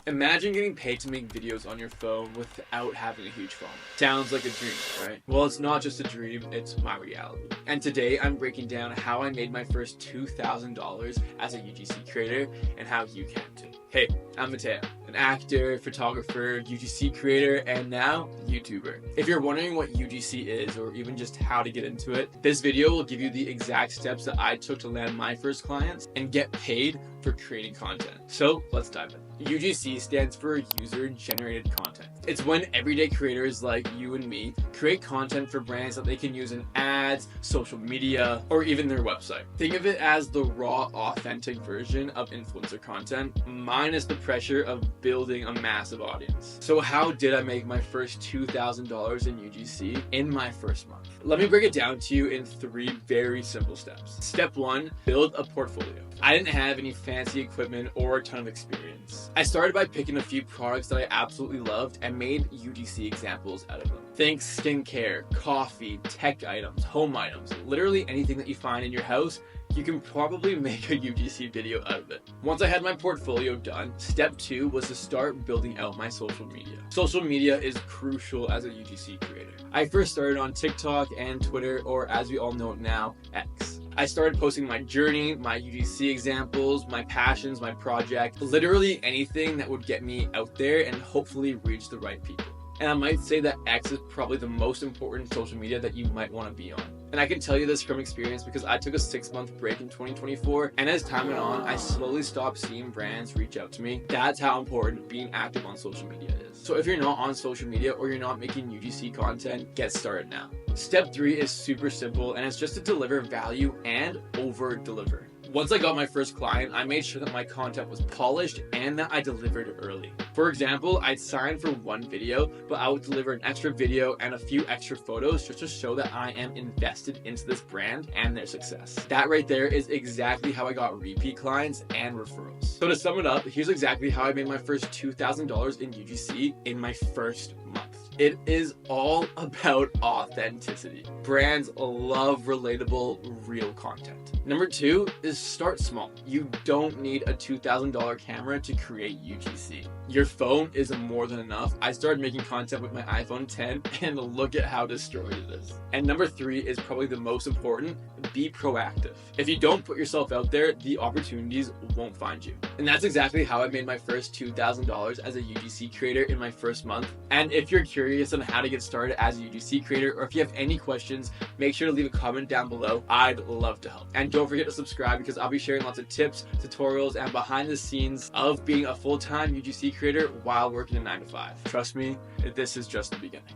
Imagine getting paid to make videos on your phone without having a huge phone. Sounds like a dream, right? Well, it's not just a dream, it's my reality. And today I'm breaking down how I made my first $2,000 as a UGC creator and how you can too. Hey, I'm Mateo, an actor, photographer, UGC creator, and now YouTuber. If you're wondering what UGC is or even just how to get into it, this video will give you the exact steps that I took to land my first clients and get paid for creating content. So let's dive in. UGC stands for user-generated content. It's when everyday creators like you and me create content for brands that they can use in ads, social media, or even their website. Think of it as the raw, authentic version of influencer content, minus the pressure of building a massive audience. So how did I make my first $2,000 in UGC in my first month? Let me break it down to you in 3 very simple steps. Step 1, build a portfolio. I didn't have any fancy equipment or a ton of experience. I started by picking a few products that I absolutely loved and made UGC examples out of them. Think skincare, coffee, tech items, home items, literally anything that you find in your house, you can probably make a UGC video out of it. Once I had my portfolio done, step 2 was to start building out my social media. Social media is crucial as a UGC creator. I first started on TikTok and Twitter, or as we all know it now, X. I started posting my journey, my UGC examples, my passions, my project, literally anything that would get me out there and hopefully reach the right people. And I might say that X is probably the most important social media that you might want to be on. And I can tell you this from experience because I took a 6-month break in 2024, and as time went on, I slowly stopped seeing brands reach out to me. That's how important being active on social media is. So if you're not on social media or you're not making UGC content, get started now. Step 3 is super simple, and it's just to deliver value and over-deliver. Once I got my first client, I made sure that my content was polished and that I delivered early. For example, I'd sign for 1 video, but I would deliver an extra video and a few extra photos just to show that I am invested into this brand and their success. That right there is exactly how I got repeat clients and referrals. So to sum it up, here's exactly how I made my first $2,000 in UGC in my first month. It is all about authenticity. Brands love relatable, real content. Number 2 is start small. You don't need a $2,000 camera to create UGC. Your phone is more than enough. I started making content with my iPhone 10 and look at how destroyed it is. And number 3 is probably the most important, be proactive. If you don't put yourself out there, the opportunities won't find you. And that's exactly how I made my first $2,000 as a UGC creator in my first month. And if you're curious on how to get started as a UGC creator, or if you have any questions, make sure to leave a comment down below. I'd love to help. And don't forget to subscribe because I'll be sharing lots of tips, tutorials, and behind the scenes of being a full-time UGC creator while working a 9 to 5. Trust me, this is just the beginning.